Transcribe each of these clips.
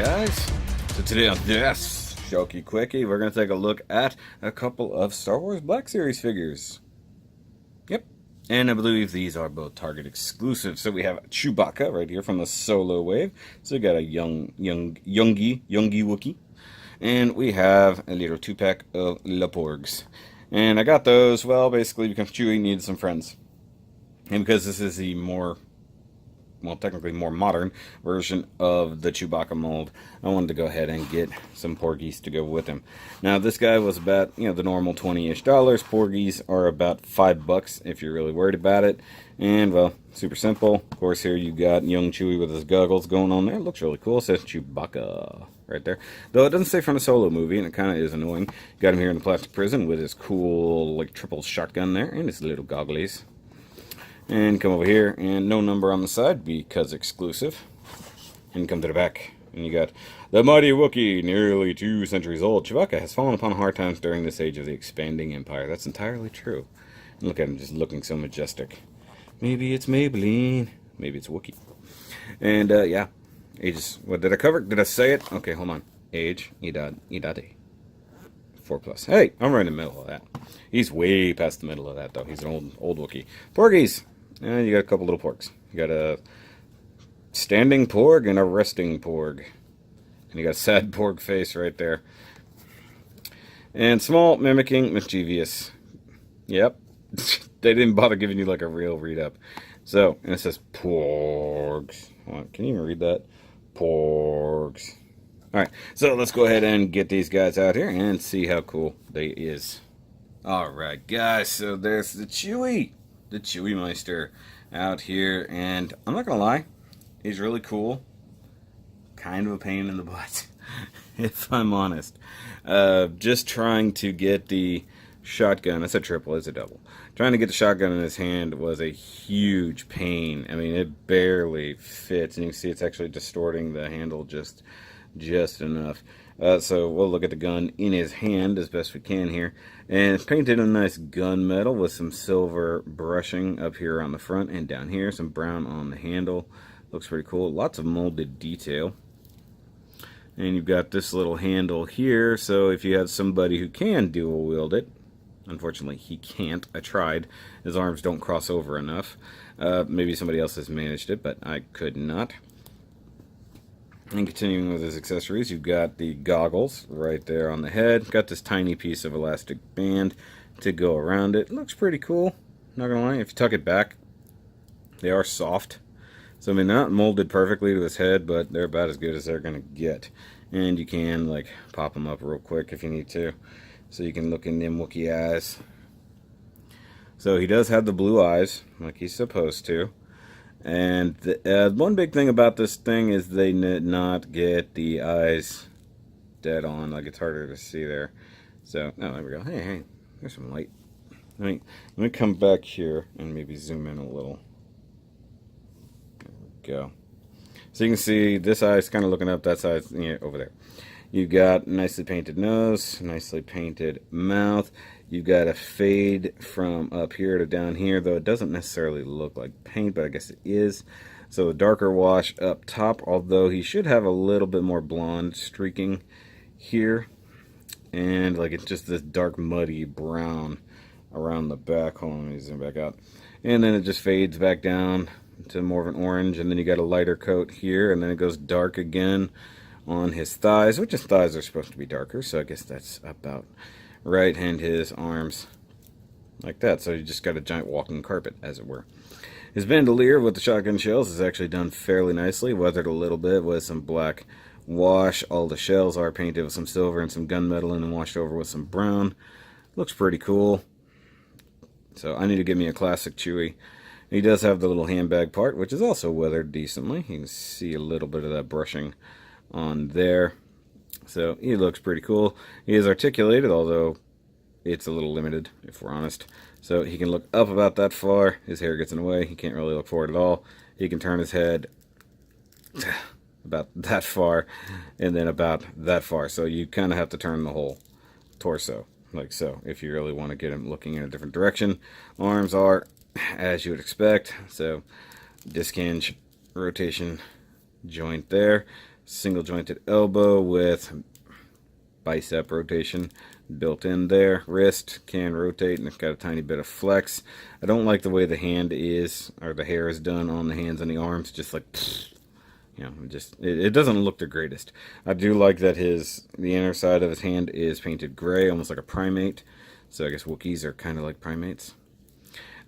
guys. So today on this Shoky Quickie, we're going to take a look at a couple of Star Wars Black Series figures. Yep. And I believe these are both Target exclusives. So we have Chewbacca right here from the Solo Wave. So we got a youngie Wookiee. And we have a little 2-pack of La Porgs. And I got those, well, basically because Chewie needed some friends. And because this is the more, well, technically more modern version of the Chewbacca mold, I wanted to go ahead and get some Porgies to go with him. Now, this guy was about, the normal $20-ish. Porgies are about $5 if you're really worried about it. And, well, super simple. Of course, here you got young Chewie with his goggles going on there. It looks really cool. It says Chewbacca right there. Though it doesn't say from the Solo movie, and it kind of is annoying. Got him here in the plastic prison with his cool, like, triple shotgun there and his little gogglies. And come over here, and no number on the side because exclusive. And come to the back, and you got the mighty Wookiee, nearly 2 centuries old. Chewbacca has fallen upon hard times during this age of the expanding empire. That's entirely true. And look at him just looking so majestic. Maybe it's Maybelline. Maybe it's Wookiee. And, yeah. Ages. What did I cover? Did I say it? Okay, hold on. Age. Idade. 4+. Hey, I'm right in the middle of that. He's way past the middle of that, though. He's an old Wookiee. Porgies. And you got a couple little porgs. You got a standing porg and a resting porg. And you got a sad porg face right there. And small, mimicking, mischievous. Yep. They didn't bother giving you like a real read-up. So, and it says porgs. Can you even read that? Porgs. Alright, so let's go ahead and get these guys out here and see how cool they is. Alright, guys, so there's the Chewie Meister out here, and I'm not gonna lie, he's really cool. Kind of a pain in the butt, if I'm honest. Just trying to get the shotgun, I said triple, it's a double. Trying to get the shotgun in his hand was a huge pain. I mean, it barely fits, and you can see it's actually distorting the handle just enough. So we'll look at the gun in his hand as best we can here. And it's painted in nice gunmetal with some silver brushing up here on the front and down here. Some brown on the handle. Looks pretty cool. Lots of molded detail. And you've got this little handle here. So if you have somebody who can dual wield it, unfortunately he can't. I tried. His arms don't cross over enough. Maybe somebody else has managed it, but I could not. And continuing with his accessories, you've got the goggles right there on the head. Got this tiny piece of elastic band to go around it. Looks pretty cool. Not gonna lie, if you tuck it back, they are soft. So I mean, they're not molded perfectly to his head, but they're about as good as they're gonna get. And you can like pop them up real quick if you need to, so you can look in them Wookiee eyes. So he does have the blue eyes, like he's supposed to. And one big thing about this thing is they did not get the eyes dead on. Like, it's harder to see there. So, oh, there we go. Hey, there's some light. Let me come back here and maybe zoom in a little. There we go. So you can see this eye's kind of looking up, that side's over there. You've got nicely painted nose, nicely painted mouth. You've got a fade from up here to down here, though it doesn't necessarily look like paint, but I guess it is. So a darker wash up top, although he should have a little bit more blonde streaking here. And like it's just this dark muddy brown around the back. Hold on, let me zoom back out. And then it just fades back down to more of an orange, and then you got a lighter coat here, and then it goes dark again on his thighs, which his thighs are supposed to be darker, so I guess that's about right. And his arms like that, so you just got a giant walking carpet, as it were. His bandolier with the shotgun shells is actually done fairly nicely, weathered a little bit with some black wash. All the shells are painted with some silver and some gunmetal and then washed over with some brown. Looks pretty cool. So I need to get me a classic Chewie. He does have the little handbag part, which is also weathered decently. You can see a little bit of that brushing on there. So he looks pretty cool. He is articulated, although it's a little limited, if we're honest. So he can look up about that far. His hair gets in the way. He can't really look forward at all. He can turn his head about that far and then about that far. So you kind of have to turn the whole torso, like so, if you really want to get him looking in a different direction. Arms are as you would expect. So disc hinge, rotation joint there. Single jointed elbow with bicep rotation built in there. Wrist can rotate and it's got a tiny bit of flex. I don't like the way the hand is, or the hair is done on the hands and the arms, just like, you know, just it doesn't look the greatest. I do like that the inner side of his hand is painted gray, almost like a primate. So I guess Wookiees are kind of like primates.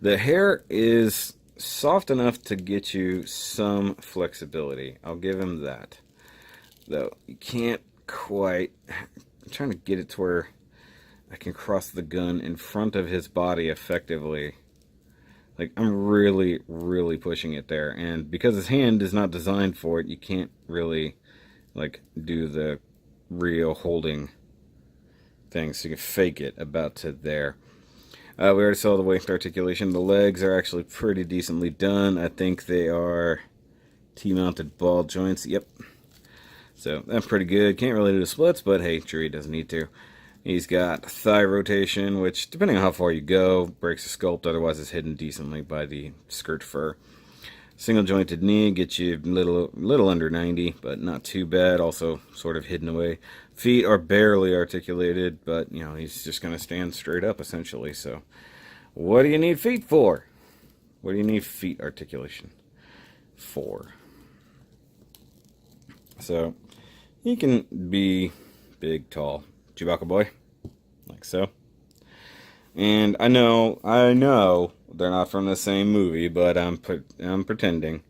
The hair is soft enough to get you some flexibility. I'll give him that. Though you can't quite. I'm trying to get it to where I can cross the gun in front of his body effectively. Like, I'm really, really pushing it there. And because his hand is not designed for it, you can't really, like, do the real holding thing. So you can fake it about to there. We already saw the waist articulation. The legs are actually pretty decently done. I think they are T-mounted ball joints. Yep. So that's pretty good. Can't really do the splits, but hey, Chewie doesn't need to. He's got thigh rotation, which, depending on how far you go, breaks the sculpt. Otherwise, it's hidden decently by the skirt fur. Single jointed knee gets you little under 90, but not too bad. Also, sort of hidden away. Feet are barely articulated, but you know he's just going to stand straight up essentially. So, what do you need feet for? What do you need feet articulation for? So, he can be big, tall. Chewbacca boy, like so. And I know they're not from the same movie, but I'm pretending.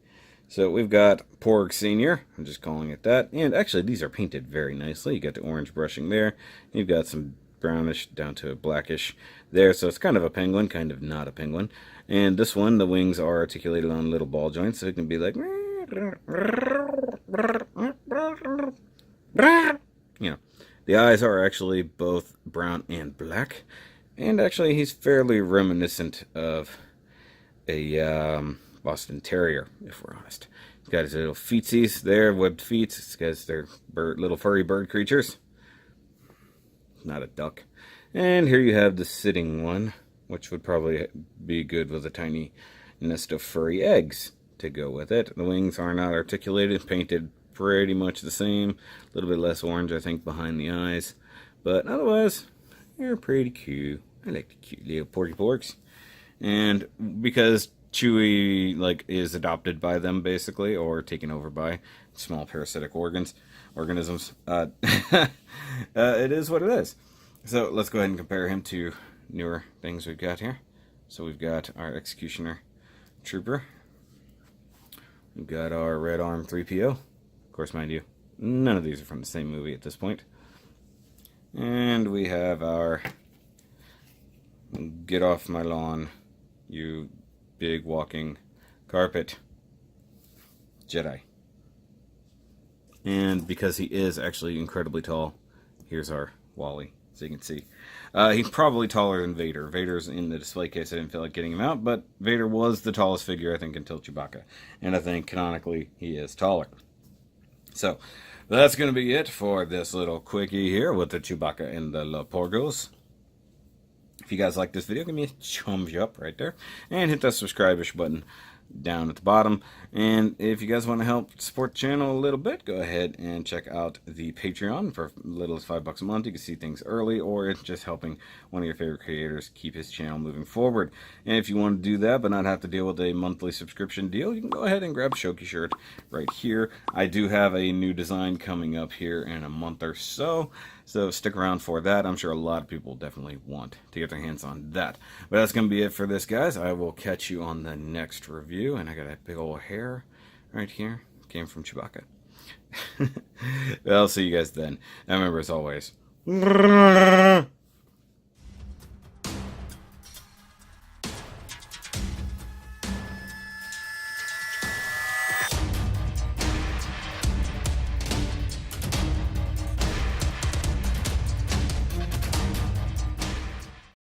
So we've got Porg Senior. I'm just calling it that. And actually, these are painted very nicely. You got the orange brushing there. You've got some brownish down to a blackish there. So it's kind of a penguin, kind of not a penguin. And this one, the wings are articulated on little ball joints, so it can be like, you know. The eyes are actually both brown and black. And actually, he's fairly reminiscent of a Boston Terrier, if we're honest. He's got his little feetsies there, webbed feet. Because they're little furry bird creatures. Not a duck. And here you have the sitting one, which would probably be good with a tiny nest of furry eggs to go with it. The wings are not articulated, painted pretty much the same. A little bit less orange, I think, behind the eyes. But otherwise, they're pretty cute. I like the cute little porky porks. And because Chewie, like, is adopted by them, basically, or taken over by small parasitic organisms, it is what it is. So let's go ahead and compare him to newer things we've got here. So we've got our Executioner Trooper. We've got our Red Arm 3PO. Of course, mind you, none of these are from the same movie at this point. And we have our Get Off My Lawn, You Big Walking Carpet Jedi. And because he is actually incredibly tall, here's our Wally, so you can see. He's probably taller than Vader. Vader's in the display case. I didn't feel like getting him out, but Vader was the tallest figure, I think, until Chewbacca. And I think, canonically, he is taller. So, that's going to be it for this little quickie here with the Chewbacca and the La Porgos. If you guys like this video, give me a thumbs up right there. And hit that subscribe-ish button down at the bottom. And if you guys want to help support the channel a little bit, go ahead and check out the Patreon for as little as $5 a month. You can see things early, or it's just helping one of your favorite creators keep his channel moving forward. And if you want to do that but not have to deal with a monthly subscription deal, you can go ahead and grab a Shoky shirt right here. I do have a new design coming up here in a month or so, so stick around for that. I'm sure a lot of people definitely want to get their hands on that. But that's going to be it for this, guys. I will catch you on the next review. And I got that big old hair right here. Came from Chewbacca. I'll see you guys then. And remember, as always,